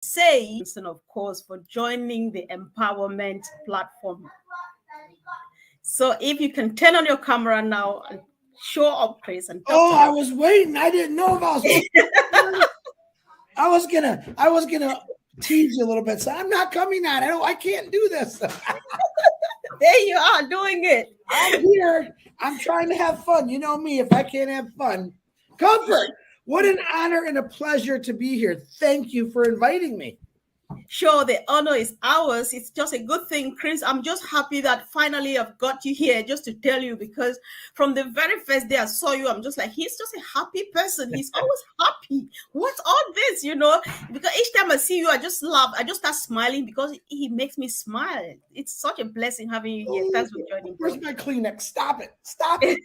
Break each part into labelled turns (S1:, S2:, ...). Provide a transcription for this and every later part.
S1: say, and of course, for joining the empowerment platform. So if you can turn on your camera now and show up, Chris, and talk
S2: Oh,
S1: to
S2: I
S1: us.
S2: was waiting. I didn't know if I was supposed to. I was gonna tease you a little bit. So I'm not coming on. I can't do this.
S1: There you are doing it.
S2: I'm here. I'm trying to have fun. You know me. If I can't have fun, comfort. What an honor and a pleasure to be here. Thank you for inviting me.
S1: Sure, the honor is ours. It's just a good thing, Chris. I'm just happy that finally I've got you here just to tell you, because from the very first day I saw you, I'm just like, he's just a happy person. He's always happy. What's all this, you know? Because each time I see you, I just laugh. I just start smiling because he makes me smile. It's such a blessing having you here. Thanks for joining, bro.
S2: Where's my Kleenex? Stop it. Stop it.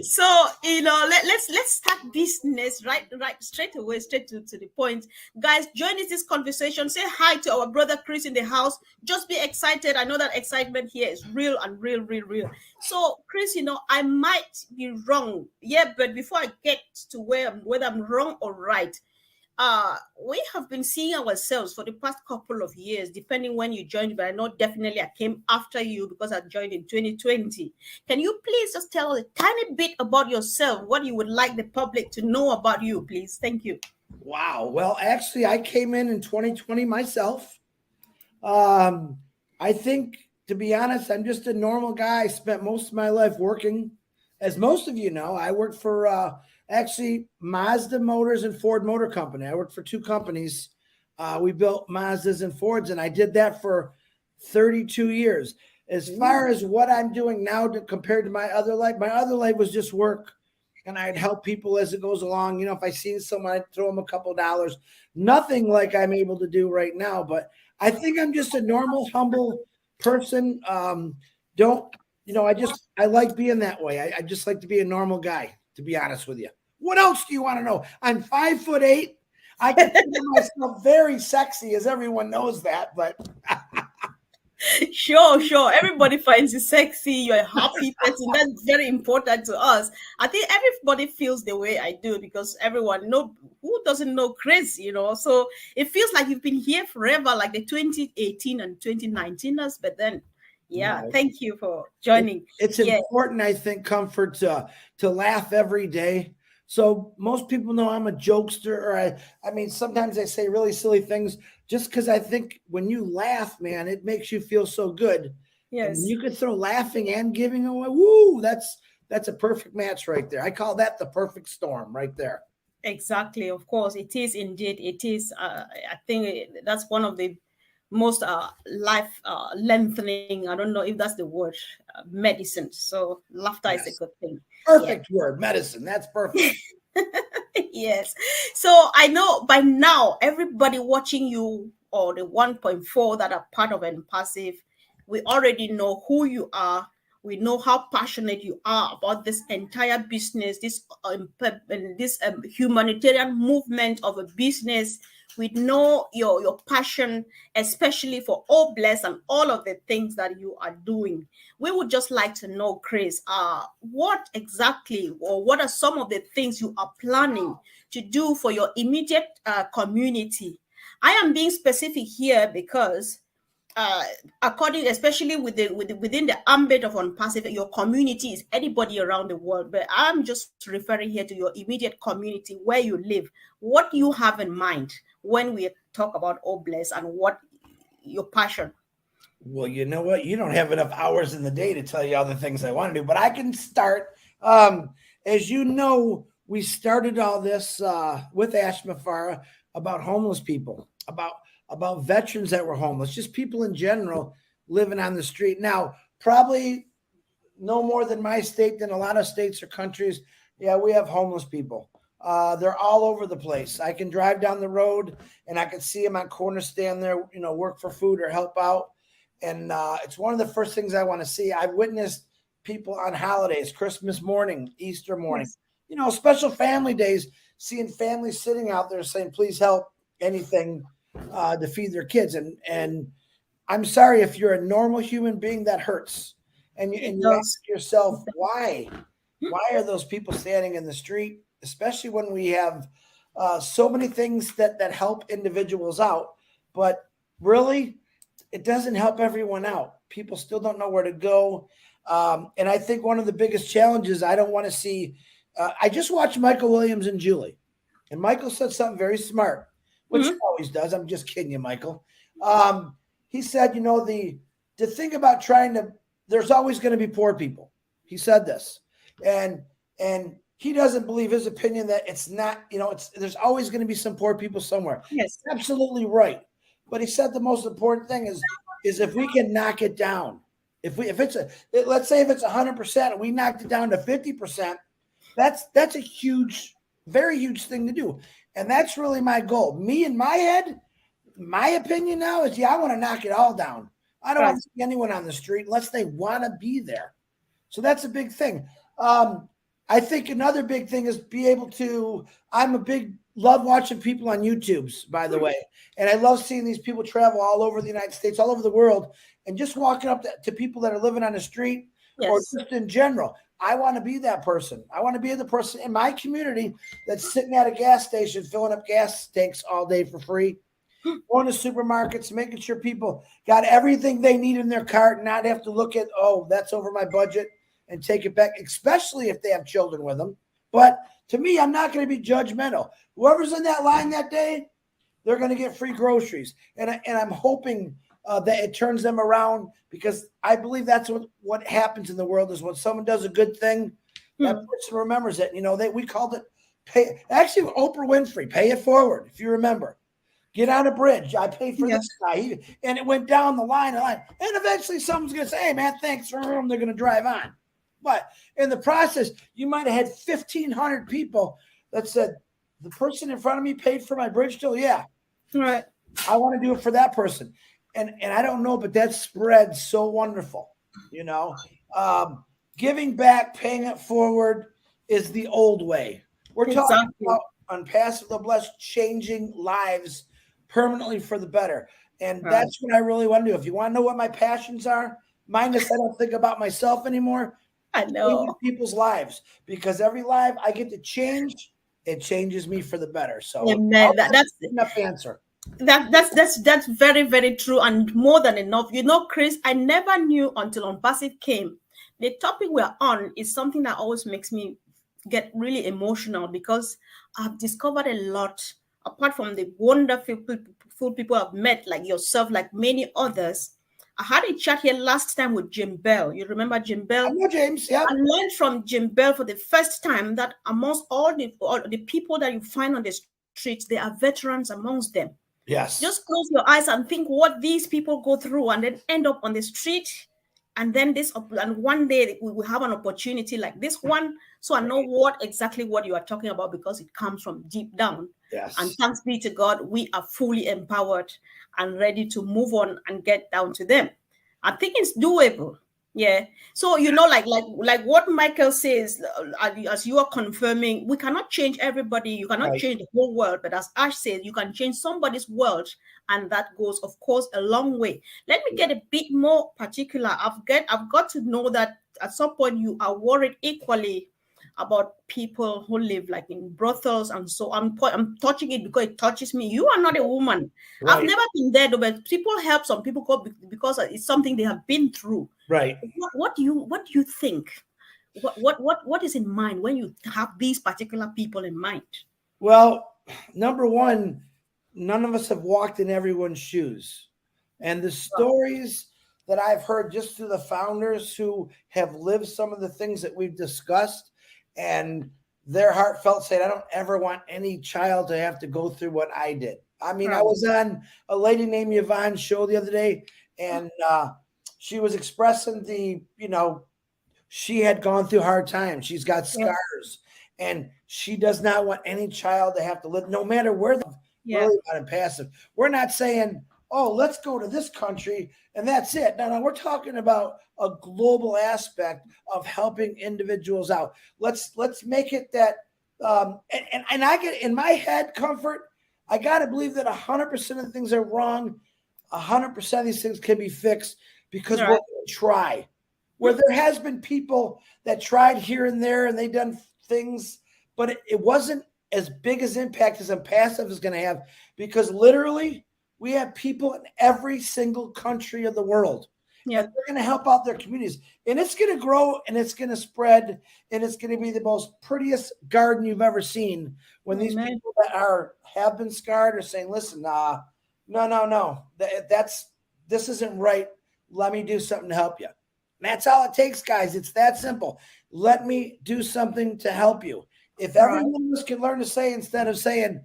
S1: So let's start business right straight away, straight to the point. Guys, join us this conversation. Say hi to our brother Chris in the house. Just be excited. I know that excitement here is real and real. So Chris, I might be wrong, yeah, but before I get to whether I'm wrong or right, we have been seeing ourselves for the past couple of years, depending when you joined, but I know definitely I came after you because I joined in 2020. Can you please just tell us a tiny bit about yourself, what you would like the public to know about you, please? Thank you.
S2: Wow. Well, actually, I came in 2020 myself. I think, to be honest, I'm just a normal guy. I spent most of my life working. As most of you know, I worked for actually Mazda Motors and Ford Motor Company. I worked for two companies. We built Mazdas and Fords, and I did that for 32 years. As far as what I'm doing now compared to my other life was just work, and I'd help people as it goes along. If I seen someone, I'd throw them a couple of dollars. Nothing like I'm able to do right now, but I think I'm just a normal, humble person. I like being that way. I just like to be a normal guy, to be honest with you. What else do you want to know? I'm 5'8". I consider myself very sexy, as everyone knows that, but
S1: Sure. Everybody finds you sexy. You're a happy person. That's very important to us. I think everybody feels the way I do because everyone who doesn't know Chris, So it feels like you've been here forever, like the 2018 and 2019ers. But then, yeah, thank you for joining.
S2: It's important, I think, comfort to laugh every day. So most people know I'm a jokester, or I mean, sometimes I say really silly things just because I think when you laugh, man, it makes you feel so good.
S1: Yes.
S2: And you could throw laughing and giving away. Woo, that's a perfect match right there. I call that the perfect storm right there.
S1: Exactly. Of course, it is indeed. It is. I think that's one of the most life lengthening. I don't know if that's the word, medicine. So laughter is a good thing.
S2: Perfect word, medicine. That's perfect.
S1: Yes. So I know by now everybody watching you, or the 1.4 that are part of Impassive, we already know who you are. We know how passionate you are about this entire business, this humanitarian movement of a business. We know your passion, especially for Obless and all of the things that you are doing. We would just like to know, Chris, what exactly, or what are some of the things you are planning to do for your immediate community? I am being specific here because especially within the ambit of Unpassive, your community is anybody around the world. But I'm just referring here to your immediate community where you live. What do you have in mind when we talk about Obless and what your passion?
S2: Well, you know what? You don't have enough hours in the day to tell you all the things I want to do, but I can start. As you know, we started all this with Ash Mafara about homeless people, about veterans that were homeless, just people in general living on the street. Now, probably no more than my state, than a lot of states or countries. Yeah, we have homeless people. They're all over the place. I can drive down the road and I can see them on corners, stand there, work for food or help out. And it's one of the first things I want to see. I've witnessed people on holidays, Christmas morning, Easter morning, yes, special family days, seeing families sitting out there saying, please help, anything to feed their kids. And I'm sorry, if you're a normal human being, that hurts. And you ask yourself, why are those people standing in the street, especially when we have so many things that help individuals out, but really, it doesn't help everyone out. People still don't know where to go. And I think one of the biggest challenges I don't want to see. I just watched Michael Williams and Julie, and Michael said something very smart, which he always does. I'm just kidding you, Michael. He said, the thing about there's always going to be poor people. He said this, and he doesn't believe his opinion that it's not, there's always going to be some poor people somewhere.
S1: Yes,
S2: absolutely right. But he said the most important thing is if we can knock it down, let's say if it's 100% and we knocked it down to 50%, that's a huge, very huge thing to do. And that's really my goal. Me in my head, my opinion now is, I want to knock it all down. I don't want to see anyone on the street unless they want to be there. So that's a big thing. I think another big thing is be able to, love watching people on YouTubes, by the way. And I love seeing these people travel all over the United States, all over the world, and just walking up to people that are living on the street or just in general. I want to be that person. I want to be the person in my community that's sitting at a gas station, filling up gas tanks all day for free, going to supermarkets, making sure people got everything they need in their cart and not have to look at, that's over my budget, and take it back, especially if they have children with them. But to me, I'm not going to be judgmental. Whoever's in that line that day, they're going to get free groceries. And I'm hoping that it turns them around, because I believe that's what happens in the world is when someone does a good thing, that person remembers it. We called it pay. Actually, Oprah Winfrey, pay it forward, if you remember. Get on a bridge. I paid for this guy. And it went down the line. And eventually someone's going to say, hey, man, thanks for them. They're going to drive on. But in the process, you might have had 1,500 people that said, the person in front of me paid for my bridge still? Yeah.
S1: Right.
S2: I want to do it for that person. And I don't know, but that spread so wonderful. Giving back, paying it forward is the old way. We're talking about on Passive the Blessed, changing lives permanently for the better. And that's what I really want to do. If you want to know what my passions are, minus I don't think about myself anymore.
S1: I know
S2: people's lives, because every life I get to change, it changes me for the better. So
S1: that's
S2: enough answer.
S1: That's very, very true, and more than enough. Chris, I never knew until On Passive came. The topic we're on is something that always makes me get really emotional, because I've discovered a lot, apart from the wonderful people I've met, like yourself, like many others. I had a chat here last time with Jim Bell. You remember Jim Bell?
S2: I know James, yeah.
S1: I learned from Jim Bell for the first time that amongst all the people that you find on the streets, there are veterans amongst them.
S2: Yes.
S1: Just close your eyes and think what these people go through, and then end up on the street. And then one day we will have an opportunity like this one. So I know exactly what you are talking about, because it comes from deep down.
S2: Yes.
S1: And thanks be to God, we are fully empowered and ready to move on and get down to them. I think it's doable. Yeah. So, like what Michael says, as you are confirming, we cannot change everybody. You cannot change the whole world. But as Ash says, you can change somebody's world. And that goes, of course, a long way. Let me get a bit more particular. I've got to know that at some point you are worried equally about people who live like in brothels, and so I'm touching it because it touches me. You are not a woman. Right. I've never been there, but people help some people go because it's something they have been through.
S2: Right.
S1: What do you think? What is in mind when you have these particular people in mind?
S2: Well, number one, none of us have walked in everyone's shoes, and the stories that I've heard just through the founders who have lived some of the things that we've discussed, and their heartfelt saying, I don't ever want any child to have to go through what I did. I mean, I was on a lady named Yvonne's show the other day, and she was expressing she had gone through hard times. She's got scars, and she does not want any child to have to live, no matter where they're really not in passive. We're not saying, oh, let's go to this country and that's it. No, we're talking about a global aspect of helping individuals out. Let's make it that, and I get in my head comfort. I got to believe that 100% of the things are wrong. 100% of these things can be fixed because we're going to try. Where there has been people that tried here and there and they done things, but it wasn't as big as impact as Passive is going to have, because literally we have people in every single country of the world.
S1: Yeah.
S2: And they're going to help out their communities. And it's going to grow and it's going to spread. And it's going to be the most prettiest garden you've ever seen when these people that have been scarred are saying, listen, no, this isn't right. Let me do something to help you. And that's all it takes, guys. It's that simple. Let me do something to help you. If every one of us could learn to say, instead of saying,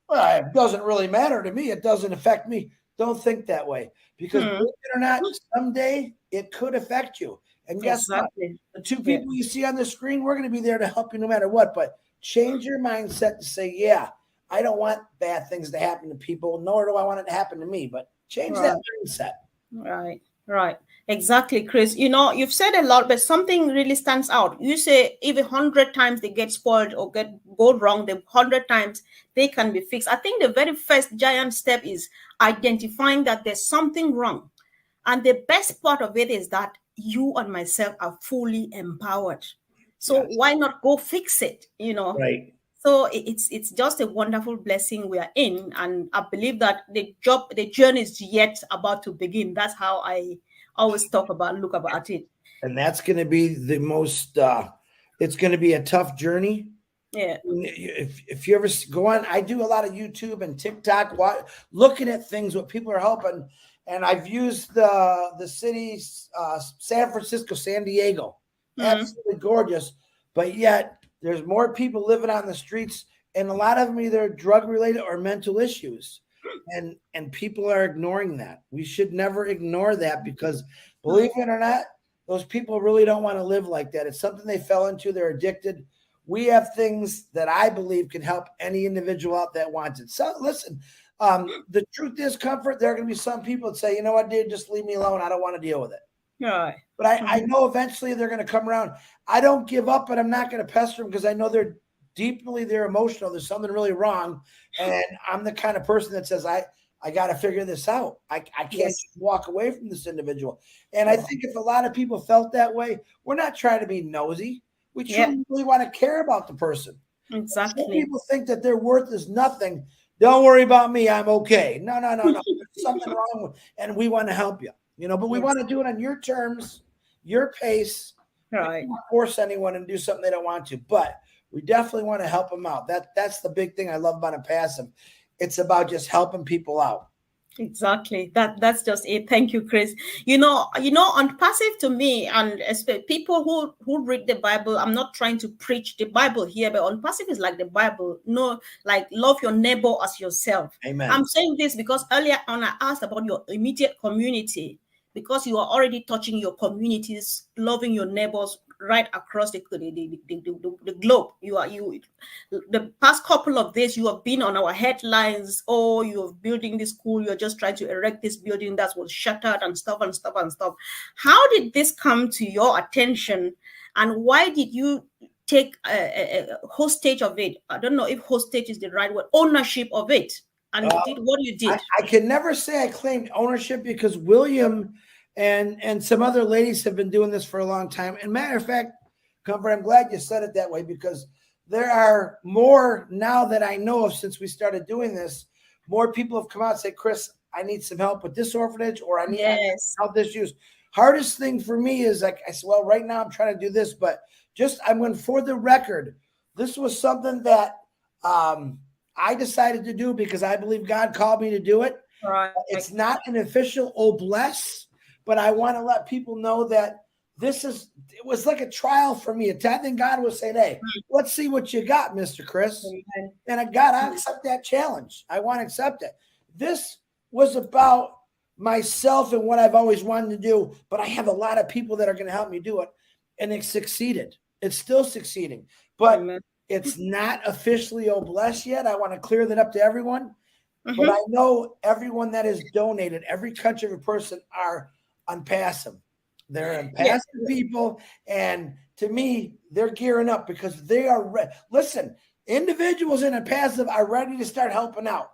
S2: well, it doesn't really matter to me, it doesn't affect me, don't think that way. Because believe it or not, someday it could affect you. And guess what? The two people you see on the screen, we're going to be there to help you no matter what. But change your mindset to say, yeah, I don't want bad things to happen to people, nor do I want it to happen to me. But change that mindset.
S1: Right. Exactly, Chris. You know, you've said a lot, but something really stands out. You say if 100 times they get spoiled or go wrong, the 100 times they can be fixed. I think the very first giant step is identifying that there's something wrong. And the best part of it is that you and myself are fully empowered. So why not go fix it, you know?
S2: Right.
S1: So it's just a wonderful blessing we are in. And I believe that the journey is yet about to begin. That's how I always look about it.
S2: And that's going to be the most, it's going to be a tough journey.
S1: Yeah.
S2: If you ever go on, I do a lot of YouTube and TikTok, looking at things, what people are helping. And I've used the cities, San Francisco, San Diego, absolutely gorgeous. But yet there's more people living on the streets, and a lot of them either drug related or mental issues. And people are ignoring that. We should never ignore that, because believe it or not, those people really don't want to live like that. It's something they fell into. They're addicted. We have things that I believe can help any individual out that wants it. So listen, the truth is, Comfort, there are going to be some people that say, you know what, dude, just leave me alone. I don't want to deal with it.
S1: Right.
S2: But I know eventually they're going to come around. I don't give up, but I'm not going to pester them, because I know they're emotional. There's something really wrong. And I'm the kind of person that says, I got to figure this out. I can't just walk away from this individual. And I think if a lot of people felt that way, we're not trying to be nosy. We truly really want to care about the person.
S1: Exactly.
S2: Some people think that their worth is nothing. Don't worry about me. I'm okay. No. There's something wrong and we want to help you. You know, but we want to do it on your terms, your pace.
S1: Right.
S2: We don't force anyone to do something they don't want to, but we definitely want to help them out. That's the big thing I love about a Passive. It's about just helping people out.
S1: Exactly. That's just it. Thank you, Chris. You know, on Passive, to me, and especially people who read the Bible, I'm not trying to preach the Bible here, but on Passive is like the Bible. No, like love your neighbor as yourself.
S2: Amen.
S1: I'm saying this because earlier on I asked about your immediate community, because you are already touching your communities, loving your neighbors right across the globe. The past couple of days, you have been on our headlines. Oh, you're building this school. You're just trying to erect this building that was shattered and stuff. How did this come to your attention, and why did you take a hostage of it? I don't know if hostage is the right word. Ownership of it. And did what you did.
S2: I can never say I claimed ownership, because William and some other ladies have been doing this for a long time. And matter of fact, Comfort, I'm glad you said it that way, because there are more now that I know of since we started doing this. More people have come out and said, Chris, I need some help with this orphanage, or I need help this use. Hardest thing for me is, like I said, well, right now I'm trying to do this, but I'm going for the record. This was something that I decided to do because I believe God called me to do it.
S1: Right.
S2: It's not an official bless, but I want to let people know that it was like a trial for me. I think God was saying, hey, let's see what you got, Mr. Chris. And God, I accept that challenge. I want to accept it. This was about myself and what I've always wanted to do, but I have a lot of people that are going to help me do it. And it succeeded. It's still succeeding, but it's not officially blessed yet. I want to clear that up to everyone. But I know everyone that has donated, every country, every person are on Passive. They're Passive people. And to me, they're gearing up because they are listen, individuals in a Passive are ready to start helping out.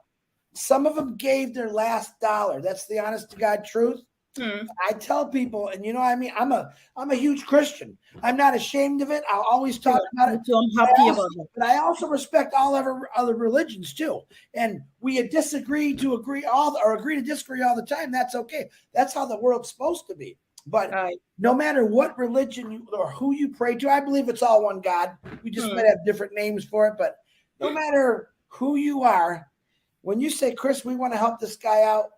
S2: Some of them gave their last dollar. That's the honest to God truth.
S1: Mm.
S2: I tell people, and I mean, I'm a huge Christian. I'm not ashamed of it. I'll always talk
S1: Yeah,
S2: about
S1: me
S2: it.
S1: too. I'm
S2: But
S1: happy about that.
S2: I also respect all other religions too. And we disagree to agree or agree to disagree all the time. That's okay. That's how the world's supposed to be. But
S1: Right.
S2: no matter what religion or who you pray to, I believe it's all one God. We just might
S1: Mm.
S2: have different names for it. But no matter who you are, when you say, Chris, we want to help this guy out,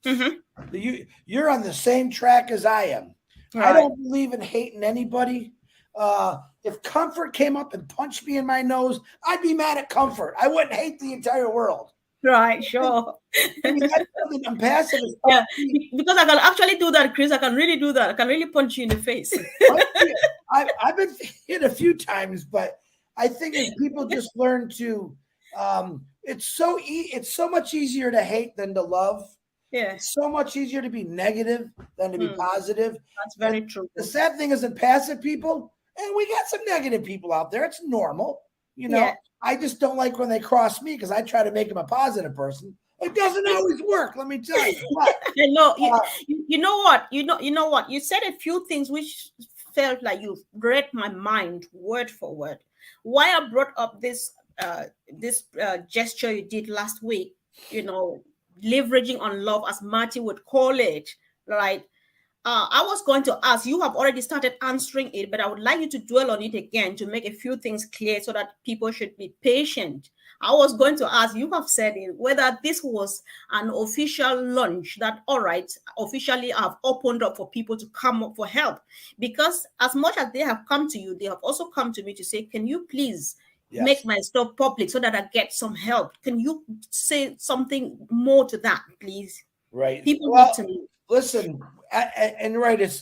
S1: Mm-hmm.
S2: you're on the same track as I am. I
S1: Right.
S2: don't believe in hating anybody. If Comfort came up and punched me in my nose, I'd be mad at Comfort. I wouldn't hate the entire world.
S1: Right. Sure.
S2: I mean, that's something I'm passive as
S1: Yeah, because I can actually do that, Chris. I can really do that. I can really punch you in the face.
S2: I've been hit a few times, but I think if people just learn to, it's so much easier to hate than to love.
S1: Yeah,
S2: It's so much easier to be negative than to be positive.
S1: that's very
S2: And
S1: true.
S2: the sad thing is, in passive people, and we got some negative people out there. It's normal,
S1: Yeah.
S2: I just don't like when they cross me because I try to make them a positive person. It doesn't always work, let me tell you. But
S1: I know.
S2: uh,
S1: You know what? You know what? You said a few things which felt like you read my mind word for word. Why I brought up this gesture you did last week, leveraging on love, as Marty would call it, right? I was going to ask, you have already started answering it, but I would like you to dwell on it again to make a few things clear so that people should be patient. I was going to ask, you have said it, whether this was an official launch that, all right, officially have opened up for people to come up for help. Because as much as they have come to you, they have also come to me to say, can you please make
S2: yes,
S1: my stuff public so that I get some help? Can you say something more to that, please?
S2: right.
S1: People need
S2: Well,
S1: to know.
S2: listen, and right as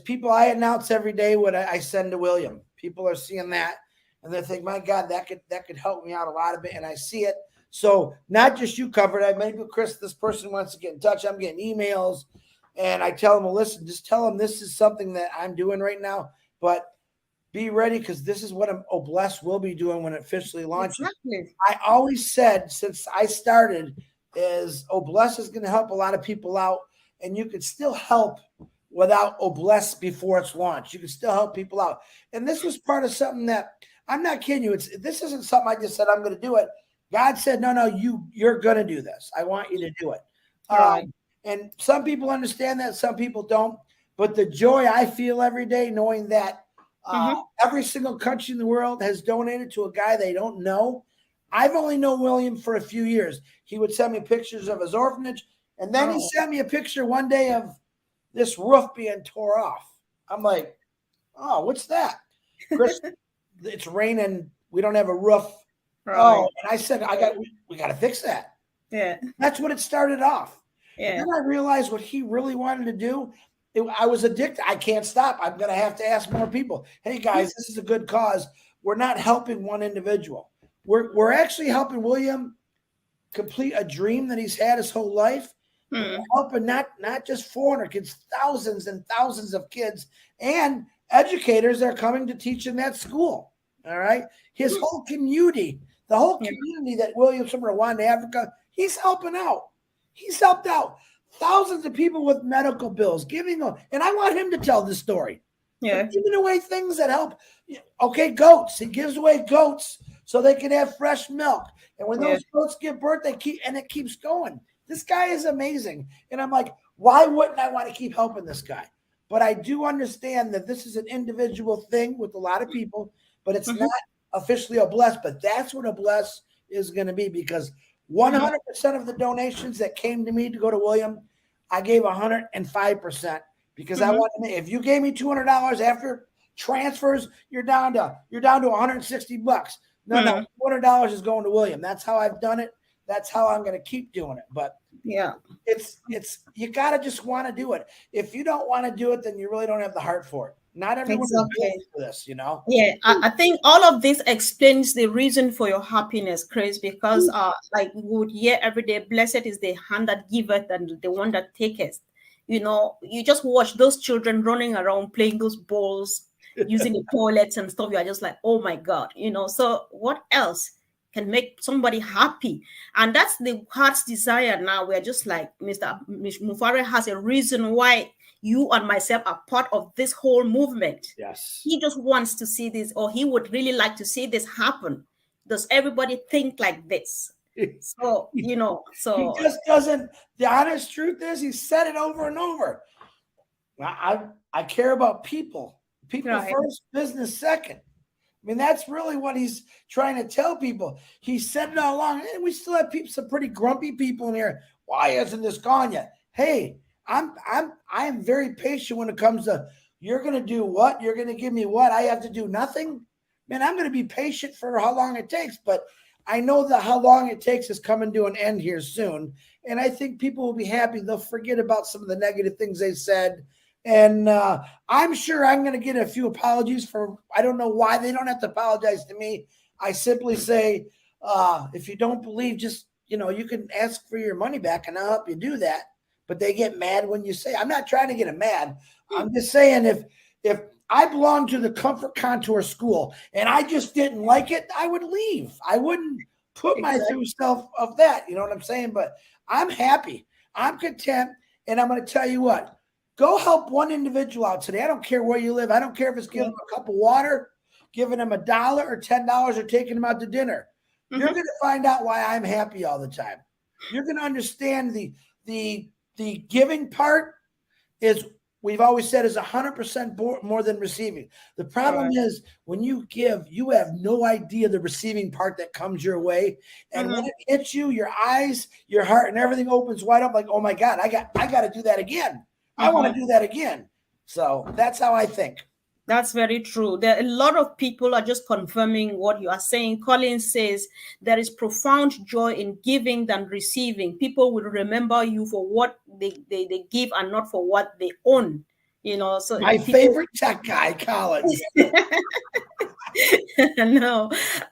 S2: people, I announce every day what I send to William. People are seeing that, and they think, my God, that could help me out a lot of it, and I see it. So not just you covered. I maybe Chris, this person wants to get in touch. I'm getting emails, and I tell them, well, listen, just tell them this is something that I'm doing right now, but be ready because this is what Obless will be doing when it officially launches.
S1: Exactly.
S2: I always said since I started is Obless is going to help a lot of people out, and you could still help without Obless before it's launched. You can still help people out, and this was part of something that I'm not kidding you. This isn't something I just said I'm going to do it. God said, no, you're going to do this. I want you to do it.
S1: Right.
S2: And some people understand that, some people don't. But the joy I feel every day knowing that every single country in the world has donated to a guy they don't know. I've only known William for a few years. He would send me pictures of his orphanage, and then he sent me a picture one day of this roof being tore off. I'm like, oh, what's that? Chris, it's raining. We don't have a roof.
S1: Right.
S2: Oh, and I said, we got to fix that.
S1: Yeah.
S2: That's what it started off.
S1: Yeah.
S2: Then I realized what he really wanted to do. I was addicted. I can't stop. I'm going to have to ask more people. Hey guys, this is a good cause. We're not helping one individual. We're actually helping William complete a dream that he's had his whole life. We're helping not just 400 kids, thousands and thousands of kids, and educators are coming to teach in that school. All right, his whole community, the whole community that William's from Rwanda, Africa, he's helping out. He's helped out thousands of people with medical bills, giving them, and I want him to tell the story.
S1: Yeah.
S2: Giving away things that help. Okay, goats. He gives away goats so they can have fresh milk. And when those goats give birth, it keeps going. This guy is amazing. And I'm like, why wouldn't I want to keep helping this guy? But I do understand that this is an individual thing with a lot of people, but it's not officially a bless. But that's what a bless is going to be, because 100% of the donations that came to me to go to William, I gave 105%, because I want to. If you gave me $200 after transfers, you're down to $160. No, $200 is going to William. That's how I've done it. That's how I'm going to keep doing it. But it's you got to just want to do it. If you don't want to do it, then you really don't have the heart for it. Not everyone is built for this,
S1: Yeah, I think all of this explains the reason for your happiness, Chris, because like we would hear every day, blessed is the hand that giveth and the one that taketh. You just watch those children running around playing those balls, using the toilets and stuff. You are just like, oh my God, So what else can make somebody happy. And that's the heart's desire now. We're just like Mr. Mufare has a reason why you and myself are part of this whole movement.
S2: Yes.
S1: He just wants to see this, or he would really like to see this happen. Does everybody think like this? So,
S2: He
S1: so
S2: just doesn't. The honest truth is, he said it over and over. I care about people. People
S1: right.
S2: first, business second. I mean, that's really what he's trying to tell people. He said it all along, and we still have some pretty grumpy people in here. Why isn't this gone yet? Hey, I am very patient when it comes to you're going to do what? You're going to give me what? I have to do nothing? Man, I'm going to be patient for how long it takes, but I know that how long it takes is coming to an end here soon. And I think people will be happy. They'll forget about some of the negative things they said. And I'm sure I'm going to get a few apologies for, I don't know why they don't have to apologize to me. I simply say, if you don't believe, just, you can ask for your money back and I'll help you do that. But they get mad when you say, I'm not trying to get them mad. I'm just saying if I belonged to the Comfort Contour School and I just didn't like it, I would leave. I wouldn't put my true self of that. You know what I'm saying? But I'm happy. I'm content. And I'm going to tell you what. Go help one individual out today. I don't care where you live. I don't care if it's giving them a cup of water, giving them $1 or $10 or taking them out to dinner. Mm-hmm. You're going to find out why I'm happy all the time. You're going to understand the giving part is, we've always said, is 100% more than receiving. The problem is when you give, you have no idea the receiving part that comes your way. And when it hits you, your eyes, your heart, and everything opens wide up like, oh my God, I got to do that again. I want to do that again. So that's how I think.
S1: That's very true. There are a lot of people are just confirming what you are saying. Colin says there is profound joy in giving than receiving. People will remember you for what they give and not for what they own. So
S2: my favorite tech guy, Collins.
S1: No,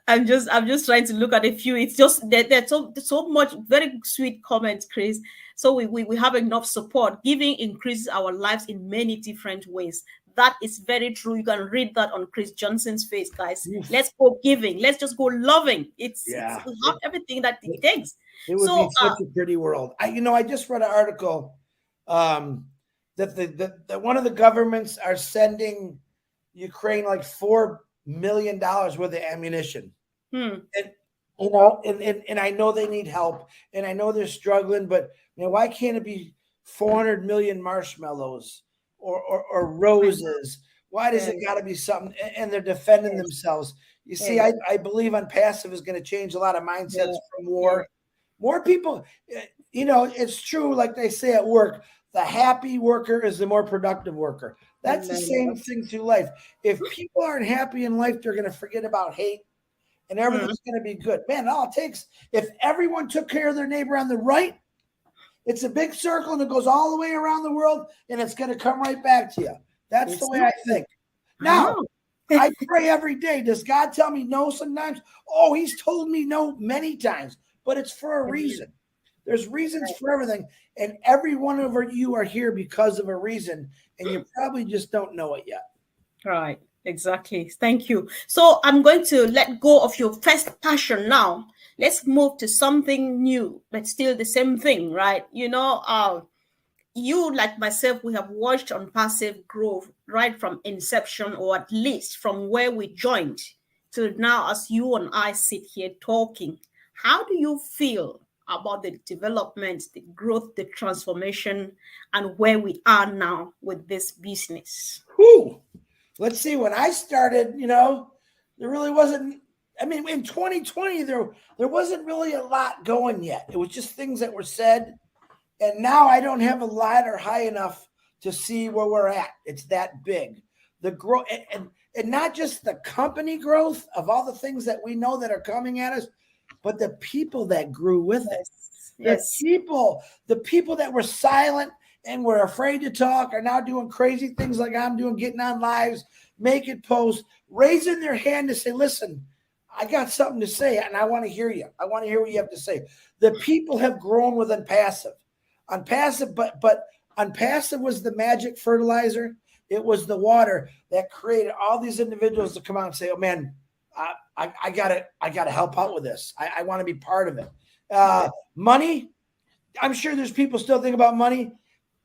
S1: I'm just trying to look at a few. It's just there's so much very sweet comments, Chris. So we have enough support. Giving increases our lives in many different ways. That is very true. You can read that on Chris Johnson's face, guys. Yes. Let's go giving. Let's just go loving. It's everything that it takes.
S2: It would be such a pretty world. I just read an article that one of the governments are sending Ukraine like $4 million worth of ammunition. And I know they need help, and I know they're struggling, but why can't it be 400 million marshmallows or roses? Why does it got to be something? And they're defending themselves. You see, I believe Unpassive is going to change a lot of mindsets from war. More people, it's true, like they say at work, the happy worker is the more productive worker. That's the same thing through life. If people aren't happy in life, they're going to forget about hate, and everything's going to be good. Man, all it takes, if everyone took care of their neighbor on the right, it's a big circle and it goes all the way around the world, and it's going to come right back to you. That's the way I think. Now, I pray every day. Does God tell me no sometimes? Oh, he's told me no many times, but it's for a reason. There's reasons for everything, and every one of you are here because of a reason, and you probably just don't know it yet.
S1: Right, exactly. Thank you. So I'm going to let go of your first passion now. Let's move to something new, but still the same thing, right? You, like myself, we have watched Unpassive grow right from inception, or at least from where we joined to now as you and I sit here talking. How do you feel about the development, the growth, the transformation, and where we are now with this business?
S2: Let's see. When I started, there really wasn't. I mean, in 2020, there wasn't really a lot going yet. It was just things that were said. And now I don't have a ladder high enough to see where we're at. It's that big. The growth, and not just the company growth of all the things that we know that are coming at us, but the people that grew with it.
S1: Yes.
S2: The people that were silent and were afraid to talk are now doing crazy things like I'm doing, getting on lives, making posts, raising their hand to say, listen, I got something to say, and I want to hear you. I want to hear what you have to say. The people have grown with Unpassive. But Unpassive was the magic fertilizer. It was the water that created all these individuals to come out and say, oh, man, I gotta help out with this. I want to be part of it. Money, I'm sure there's people still think about money,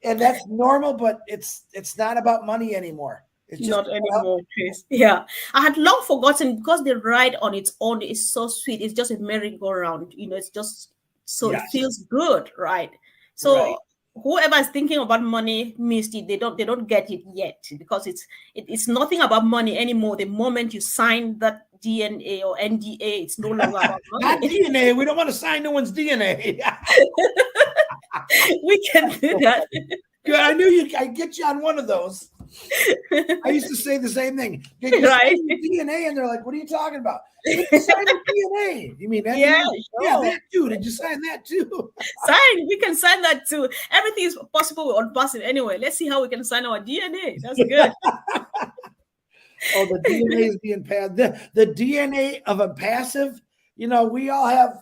S2: and that's normal, but it's not about money anymore. It's just
S1: Not anymore, Chris. Yeah. I had long forgotten because the ride on its own is so sweet. It's just a merry-go-round. It's just so it feels good, right? So
S2: right.
S1: whoever is thinking about money missed it. They don't get it yet because it's nothing about money anymore. The moment you sign that DNA or NDA, it's no longer about
S2: Not
S1: money.
S2: DNA. We don't want to sign no one's DNA.
S1: We can do that.
S2: Good. I knew you. I get you on one of those. I used to say the same thing. Did you
S1: Right.
S2: sign your DNA? And they're like, "What are you talking about? Did you sign your DNA? You mean that?
S1: Yeah,
S2: Yeah,
S1: sure.
S2: that too. Did you sign that too?
S1: Sign. We can sign that too. Everything is possible on passing anyway. Let's see how we can sign our DNA. That's good.
S2: Oh, the DNA is being passed. The DNA of a passive. We all have.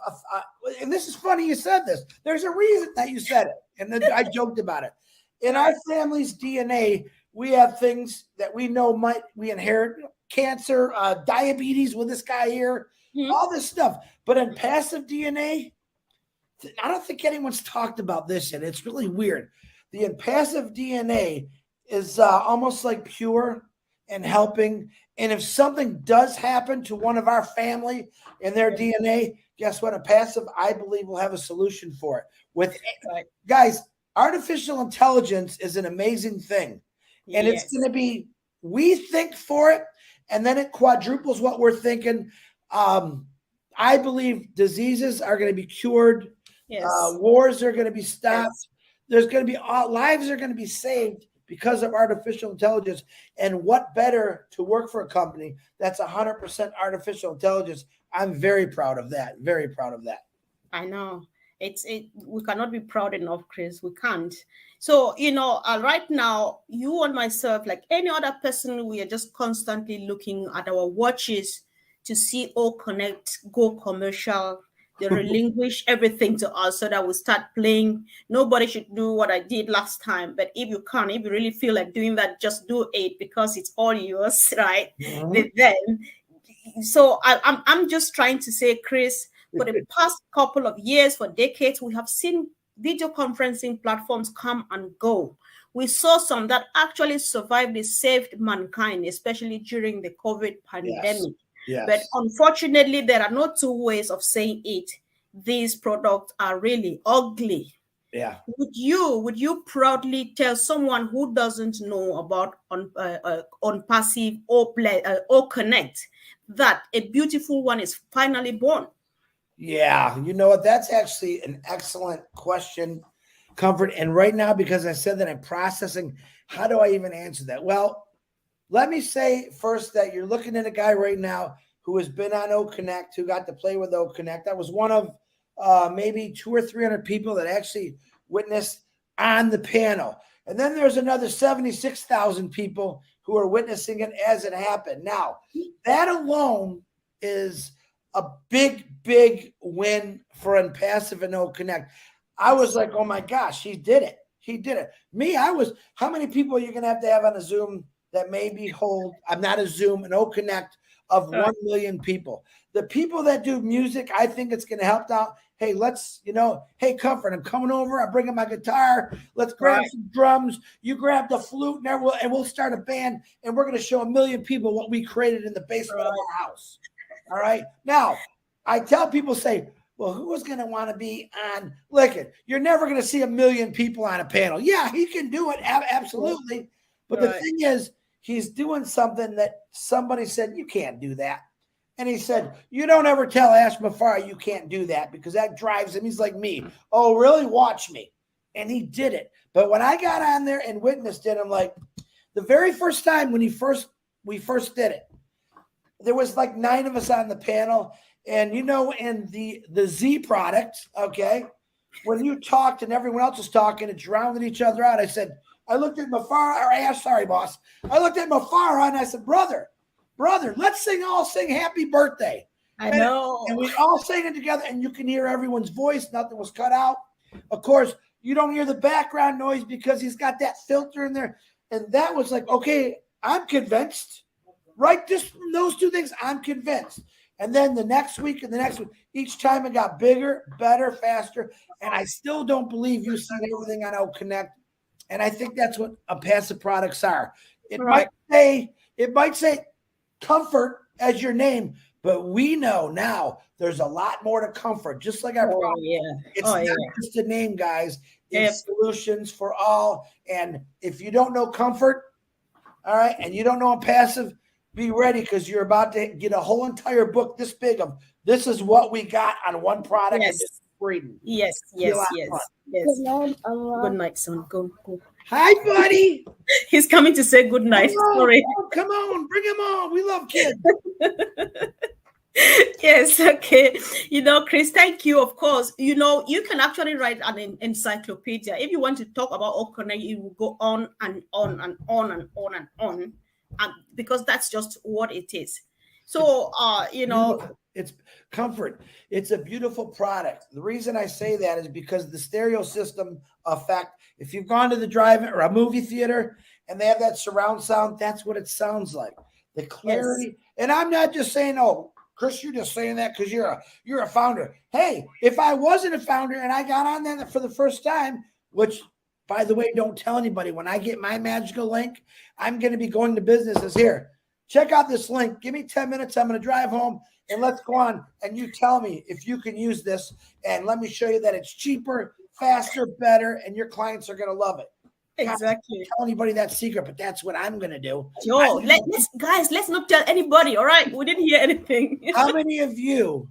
S2: And this is funny you said this. There's a reason that you said it, and then I joked about it. In our family's DNA, we have things that we know we inherit: cancer, diabetes with this guy here, all this stuff. But in passive DNA, I don't think anyone's talked about this yet. It's really weird. The impassive DNA is almost like pure and helping. And if something does happen to one of our family in their DNA, guess what? A passive, I believe, will have a solution for it. Guys, artificial intelligence is an amazing thing. And it's going to be, we think for it, and then it quadruples what we're thinking. I believe diseases are going to be cured.
S1: Yes.
S2: Wars are going to be stopped. Yes. There's going to be lives are going to be saved because of artificial intelligence. And what better to work for a company that's 100% artificial intelligence? I'm very proud of that. Very proud of that.
S1: I know. We cannot be proud enough, Chris. We can't. So, right now, you and myself, like any other person, we are just constantly looking at our watches to see all connect, go commercial. They relinquish everything to us so that we start playing. Nobody should do what I did last time. But if you really feel like doing that, just do it because it's all yours, right?
S2: Mm-hmm.
S1: Then, so I'm just trying to say, Chris, for the past couple of years, for decades, we have seen video conferencing platforms come and go. We saw some that actually survived and saved mankind, especially during the COVID pandemic.
S2: Yes.
S1: But unfortunately, there are no two ways of saying it. These products are really ugly.
S2: Yeah.
S1: Would you proudly tell someone who doesn't know about on passive or connect that a beautiful one is finally born?
S2: Yeah, you know what? That's actually an excellent question, Comfort. And right now, because I said that I'm processing, how do I even answer that? Well, let me say first that you're looking at a guy right now who has been on O Connect, who got to play with O Connect. I was one of maybe 200 or 300 people that actually witnessed on the panel. And then there's another 76,000 people who are witnessing it as it happened. Now, that alone is a big, big win for Impassive and O Connect. I was like, oh my gosh, he did it. He did it. Me, how many people are you going to have on a Zoom that maybe I'm not a Zoom, an O Connect of 1 million people? The people that do music, I think it's going to help out. Hey, hey, Comfort, I'm coming over. I'm bringing my guitar. Let's grab some drums. You grab the flute, and we'll start a band, and we're going to show 1 million people what we created in the basement of our house. All right. Now, I tell people, say, well, who is going to want to be on Lickett? You're never going to see 1 million people on a panel. Yeah, he can do it. Absolutely. But the thing is, he's doing something that somebody said, you can't do that. And he said, you don't ever tell Ash Mafara you can't do that because that drives him. He's like me. Oh, really? Watch me. And he did it. But when I got on there and witnessed it, I'm like, the very first time when we first did it, there was like 9 of us on the panel. And, in the Z product, okay, when you talked and everyone else was talking, it's rounded each other out. I looked at Mafara, or Ash, sorry, boss. I looked at Mafara and I said, brother, let's all sing happy birthday.
S1: I know.
S2: And we all sang it together, and you can hear everyone's voice. Nothing was cut out. Of course, you don't hear the background noise because he's got that filter in there. And that was like, okay, I'm convinced. right just from those two things, I'm convinced. And then the next week and the next week, each time it got bigger, better, faster. And I still don't believe you've seen everything on Out Connect. And I think that's what passive products are. It might say comfort as your name, but we know now there's a lot more to comfort. Just like our product. It's not just a name, guys. It's solutions for all. And if you don't know comfort, all right, and you don't know a passive, be ready, because you're about to get a whole entire book this big of this is what we got on one product.
S1: Yes. Yes. Good night, son. Go.
S2: Hi, buddy.
S1: He's coming to say good night. Sorry.
S2: Come on, bring him on. We love kids.
S1: Yes, okay. Chris, thank you. Of course, you can actually write an encyclopedia. If you want to talk about Okone, you will go on and on and on and on and on, because that's just what it is. So,
S2: it's comfort. It's a beautiful product. The reason I say that is because the stereo system effect, if you've gone to the drive-in or a movie theater and they have that surround sound, that's what it sounds like. The clarity. Yes. And I'm not just saying, oh, Chris, you're just saying that because you're a founder. Hey, if I wasn't a founder and I got on that for the first time, which, by the way, don't tell anybody, when I get my magical link, I'm going to be going to businesses here. Check out this link. Give me 10 minutes. I'm going to drive home and let's go on. And you tell me if you can use this, and let me show you that it's cheaper, faster, better, and your clients are going to love it.
S1: Exactly.
S2: Don't tell anybody that secret, but that's what I'm going to do.
S1: Joe, let's not tell anybody. All right. We didn't hear anything.
S2: How many of you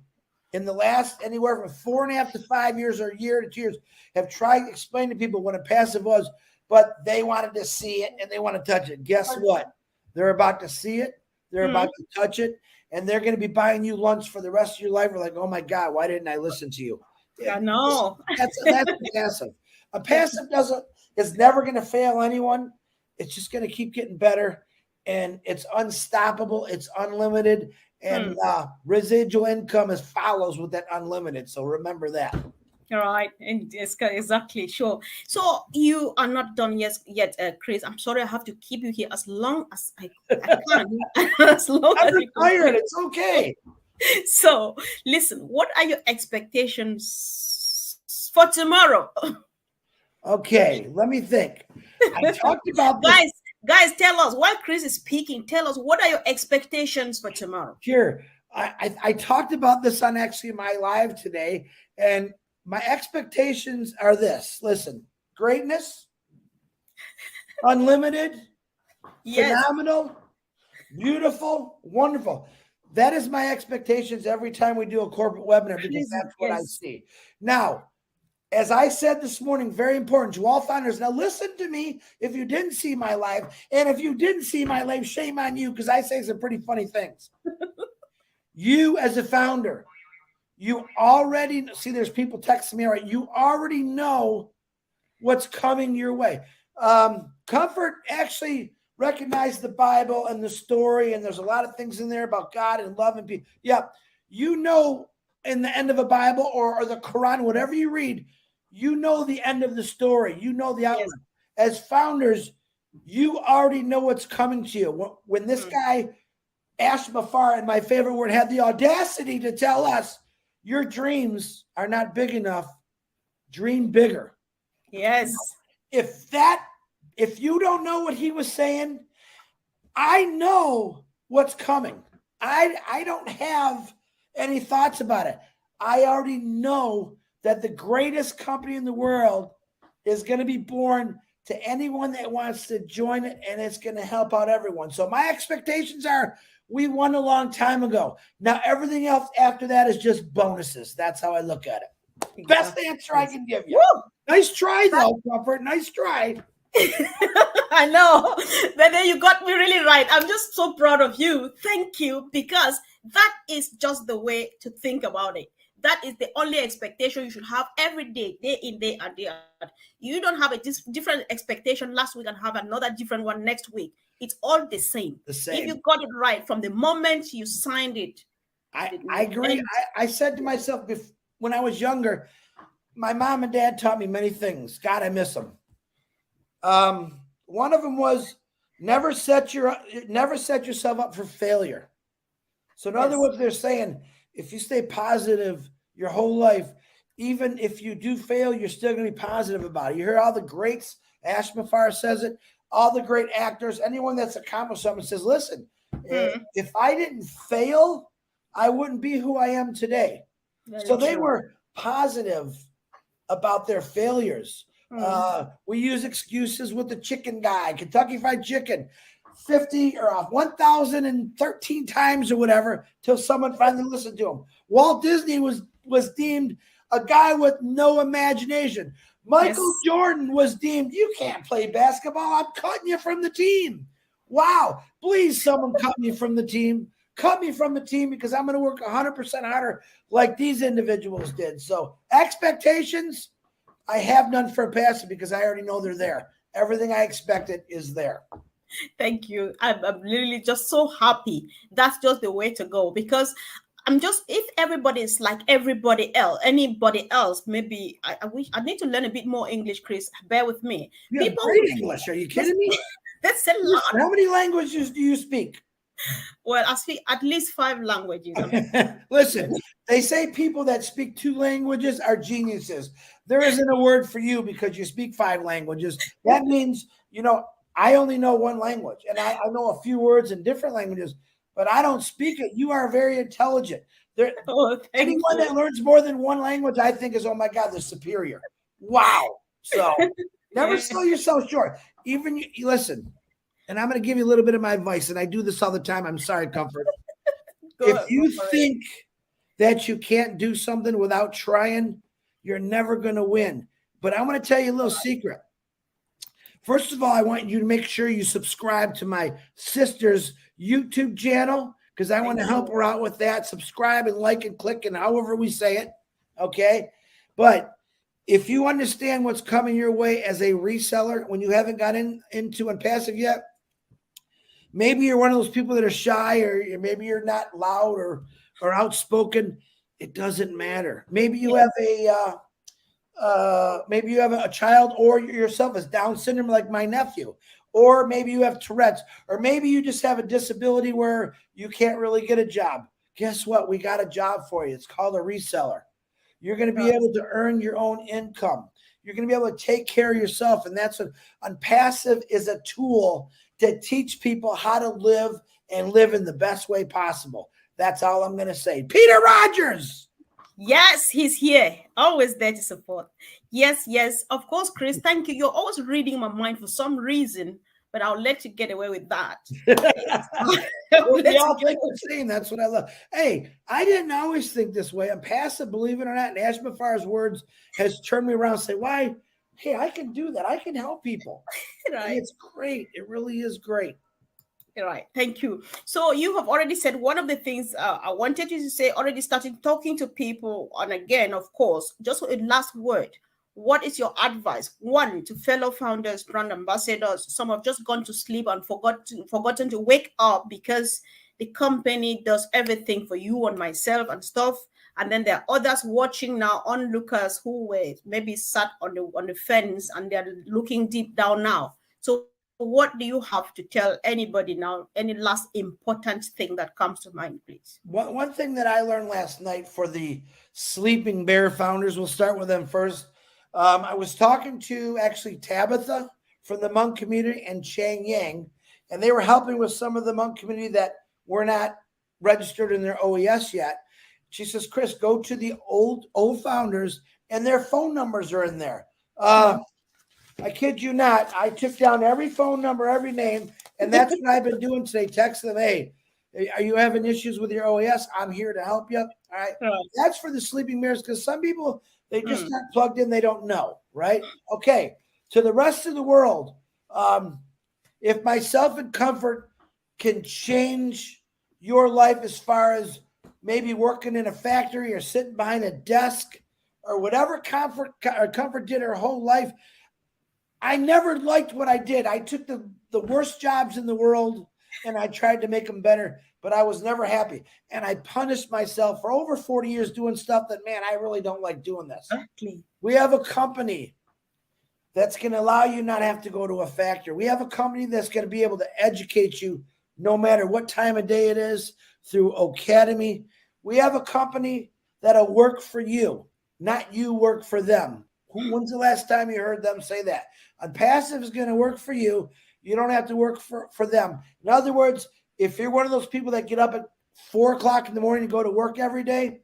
S2: in the last anywhere from 4.5 to 5 years or a year to 2 years have tried to explain to people what a passive was, but they wanted to see it and they want to touch it? Guess what? They're about to see it. They're about to touch it. And they're going to be buying you lunch for the rest of your life. We're like, oh my God, why didn't I listen to you?
S1: I know.
S2: That's passive. A passive is never going to fail anyone. It's just going to keep getting better. And it's unstoppable. It's unlimited. And residual income follows with that unlimited. So remember that.
S1: All right, and exactly, sure. So you are not done yet, Chris. I'm sorry, I have to keep you here as long as I can. As long
S2: I'm retired. It's okay.
S1: So listen, what are your expectations for tomorrow?
S2: Okay, let me think. I talked about this.
S1: Guys, tell us, while Chris is speaking, tell us, what are your expectations for tomorrow?
S2: Sure. I talked about this on actually my live today, and my expectations are this. Listen, greatness, unlimited, phenomenal, beautiful, wonderful. That is my expectations every time we do a corporate webinar, because that's what I see. Now, as I said this morning, very important to all founders. Now, listen to me if you didn't see my live. And if you didn't see my live, shame on you, because I say some pretty funny things. You as a founder, you already see, there's people texting me, all right, you already know what's coming your way. Comfort actually recognized the Bible and the story, and there's a lot of things in there about God and love and people. Yeah, you know, in the end of a Bible or the Quran, whatever you read, you know the end of the story. You know the outline. Yes. As founders, you already know what's coming to you. When this guy, Ash Mafar, and my favorite word, had the audacity to tell us, your dreams are not big enough. Dream bigger.
S1: Yes.
S2: If you don't know what he was saying, I know what's coming. I don't have any thoughts about it. I already know that the greatest company in the world is going to be born to anyone that wants to join it, and it's going to help out everyone. So my expectations are, we won a long time ago. Now everything else after that is just bonuses. That's how I look at it. Exactly. Best answer I can give you. Woo! Nice try, though, Comfort. Nice try.
S1: I know. But then you got me really right. I'm just so proud of you. Thank you, because that is just the way to think about it. That is the only expectation you should have every day, day in, day out, day out. You don't have a different expectation last week and have another different one next week. It's all the same.
S2: The same.
S1: If you got it right from the moment you signed it.
S2: I agree. I said to myself when I was younger, my mom and dad taught me many things. God, I miss them. One of them was Never set yourself up for failure. So in other
S1: Yes.
S2: words, they're saying if you stay positive your whole life, even if you do fail, you're still going to be positive about it. You hear all the greats. Ash Mafar says it. All the great actors, anyone that's accomplished something says, listen,
S1: Mm,
S2: if I didn't fail, I wouldn't be who I am today.
S1: very
S2: So they
S1: true.
S2: were positive about their failures.
S1: Mm,
S2: We use excuses with the chicken guy, Kentucky Fried Chicken, 50 or 1,013 times or whatever, till someone finally listened to him. Walt Disney was deemed a guy with no imagination. Michael
S1: yes.
S2: Jordan was deemed, you can't play basketball. I'm cutting you from the team. Wow. Please, someone cut me from the team. Cut me from the team because I'm going to work 100% harder like these individuals did. So expectations, I have none for a passer because I already know they're there. Everything I expected is there.
S1: Thank you. I'm literally just so happy. That's just the way to go because I'm just, if everybody is like everybody else, anybody else, maybe I wish I need to learn a bit more English, Chris. Bear with me.
S2: You have
S1: People
S2: great
S1: will,
S2: English. Are you
S1: that's,
S2: kidding me?
S1: that's a lot.
S2: How many languages do you speak?
S1: Well, I speak at least 5 languages.
S2: Listen, they say people that speak 2 languages are geniuses. There isn't a word for you because you speak 5 languages. That means, I only know one language and I know a few words in different languages, but I don't speak it. You are very intelligent. There,
S1: Oh, thank
S2: anyone that
S1: you.
S2: learns more than one language, I think is, oh my God, they're superior. Wow. So never
S1: Yeah.
S2: sell yourself short. Even you listen, and I'm going to give you a little bit of my advice, and I do this all the time. I'm sorry, Comfort. If
S1: Go
S2: you
S1: for it.
S2: think that you can't do something without trying, you're never going to win. But I'm going to tell you a little secret. First of all, I want you to make sure you subscribe to my sister's YouTube channel because I want
S1: Thank
S2: to help
S1: you.
S2: her out with that. Subscribe and like and click and however we say it. Okay. But if you understand what's coming your way as a reseller when you haven't got into Passive yet, maybe you're one of those people that are shy or maybe you're not loud or outspoken. It doesn't matter. Maybe you
S1: Yeah.
S2: have a child or yourself has Down syndrome like my nephew, or maybe you have Tourette's, or maybe you just have a disability where you can't really get a job. Guess what? We got a job for you. It's called a reseller. You're going to be
S1: Right.
S2: able to earn your own income. You're going to be able to take care of yourself. And that's what Unpassive is, a tool to teach people how to live and live in the best way possible. That's all I'm going to say. Peter Rogers.
S1: Yes, he's here, always there to support. Yes, yes, of course, Chris. Thank you. You're always reading my mind for some reason, but I'll let you get away with that. Yes. I'll
S2: We
S1: let you
S2: all
S1: get
S2: think
S1: away.
S2: the same. That's what I love. Hey, I didn't always think this way. I'm passive, believe it or not. And Ash Mafar's words has turned me around and say, why? Hey, I can do that. I can help people. And
S1: Right.
S2: it's great. It really is great.
S1: Right. Thank you. So you have already said one of the things I wanted you to say, already started talking to people. And again, of course, just a last word. What is your advice? One, to fellow founders, brand ambassadors. Some have just gone to sleep and forgotten to wake up because the company does everything for you and myself and stuff. And then there are others watching now, onlookers who were maybe sat on the fence and they're looking deep down now. So what do you have to tell anybody now? Any last important thing that comes to mind, please?
S2: One thing that I learned last night for the Sleeping Bear founders, we'll start with them first. I was talking to actually Tabitha from the monk community and Chang Yang, and they were helping with some of the monk community that were not registered in their OES yet. She says, Chris, go to the old founders, and their phone numbers are in there. I kid you not. I took down every phone number, every name, and that's what I've been doing today. Text them, hey, are you having issues with your OES? I'm here to help you. All right.
S1: Right.
S2: That's for the sleeping mirrors because some people, they just
S1: Mm.
S2: not plugged in. They don't know. Right. Okay. To the rest of the world, if myself and Comfort can change your life as far as maybe working in a factory or sitting behind a desk or whatever Comfort did her whole life, I never liked what I did. I took the worst jobs in the world and I tried to make them better, but I was never happy. And I punished myself for over 40 years doing stuff that, man, I really don't like doing this.
S1: Exactly.
S2: We have a company that's going to allow you not have to go to a factory. We have a company that's going to be able to educate you no matter what time of day it is through Academy. We have a company that'll work for you, not you work for them. When's the last time you heard them say that? A passive is going to work for you. You don't have to work for them. In other words, if you're one of those people that get up at 4 o'clock in the morning and go to work every day,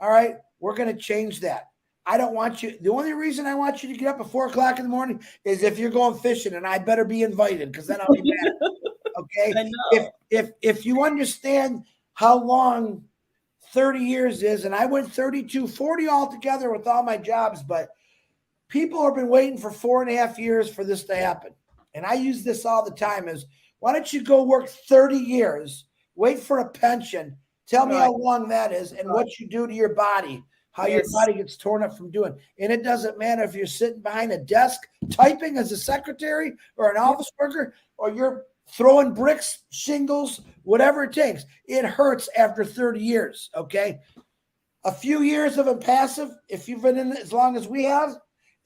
S2: all right, we're going to change that. I don't want you. The only reason I want you to get up at 4 o'clock in the morning is if you're going fishing, and I better be invited because then I'll be mad. Okay. If you understand how long 30 years is, and I went 32, 40 altogether with all my jobs, but people have been waiting for 4.5 years for this to happen. And I use this all the time is, why don't you go work 30 years, wait for a pension, tell me how long that is and what you do to your body, how your body gets torn up from doing. And it doesn't matter if you're sitting behind a desk typing as a secretary or an office worker, or you're throwing bricks, shingles, whatever it takes. It hurts after 30 years, okay? A few years of a passive, if you've been in it as long as we have,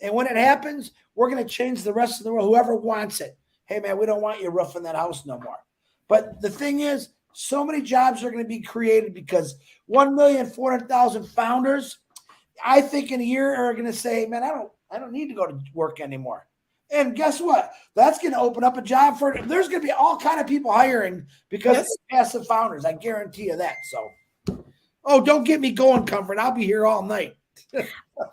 S2: and when it happens, we're going to change the rest of the world, whoever wants it. Hey, man, we don't want you roofing that house no more. But the thing is, so many jobs are going to be created because 1,400,000 founders, I think in a year are going to say, man, I don't need to go to work anymore. And guess what? That's going to open up a job for, there's going to be all kind of people hiring because of passive founders. I guarantee you that. So, don't get me going, Comfort. I'll be here all night.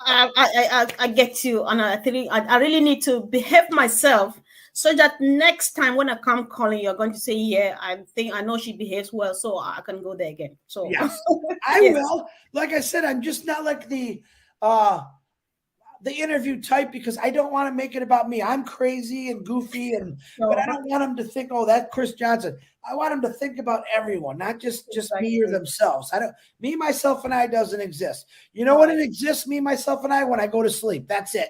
S1: I get you, and I think I really need to behave myself so that next time when I come calling, you're going to say, "Yeah, I know she behaves well, so I can go there again." So
S2: yes, I will. Like I said, I'm just not like the interview type because I don't want to make it about me. I'm crazy and goofy, but I don't want them to think, "Oh, that's Chris Johnson." I want them to think about everyone, not just me or themselves. Me, myself, and I doesn't exist. You know when it exists, me, myself, and I, when I go to sleep. That's it.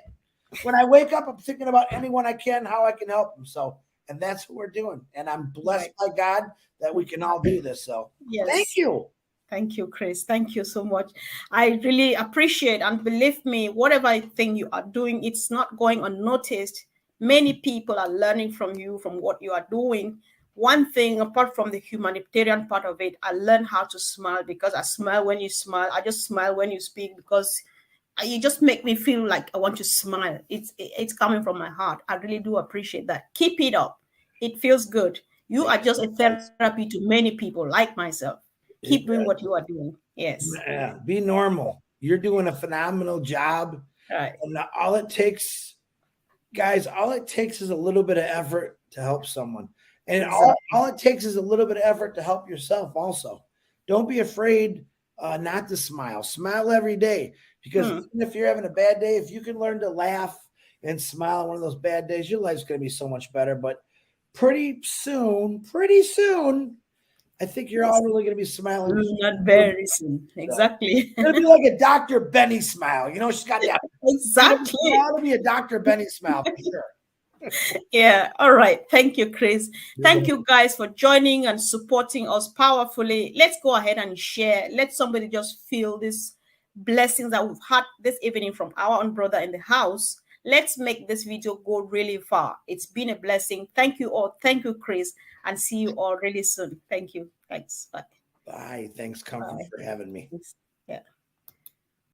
S2: When I wake up, I'm thinking about anyone I can, how I can help them. So, and that's what we're doing. And I'm blessed by God that we can all do this. So, thank you.
S1: Thank you, Chris. Thank you so much. I really appreciate, and believe me, whatever thing you are doing, it's not going unnoticed. Many people are learning from you, from what you are doing. One thing, apart from the humanitarian part of it, I learned how to smile because I smile when you smile. I just smile when you speak because you just make me feel like I want to smile. It's coming from my heart. I really do appreciate that. Keep it up. It feels good. You are just a therapy to many people like myself. Keep doing what you are doing. Yes.
S2: Yeah, be normal. You're doing a phenomenal job.
S1: Right.
S2: And all it takes is a little bit of effort to help someone. And all it takes is a little bit of effort to help yourself also. Don't be afraid not to smile. Smile every day. Because even if you're having a bad day, if you can learn to laugh and smile on one of those bad days, your life's going to be so much better. But pretty soon, I think you're all really going to be smiling.
S1: Not very soon. Exactly.
S2: It'll be like a Dr. Benny smile. You know, she's got that.
S1: Exactly.
S2: It'll be a Dr. Benny smile for sure.
S1: Yeah. All right. Thank you, Chris. Thank you guys for joining and supporting us powerfully. Let's go ahead and share. Let somebody just feel this blessings that we've had this evening from our own brother in the house. Let's make this video go really far. It's been a blessing. Thank you all. Thank you, Chris, and see you all really soon. Thank you. Thanks. Bye.
S2: Bye. Thanks, Comfort, for having me. Thanks.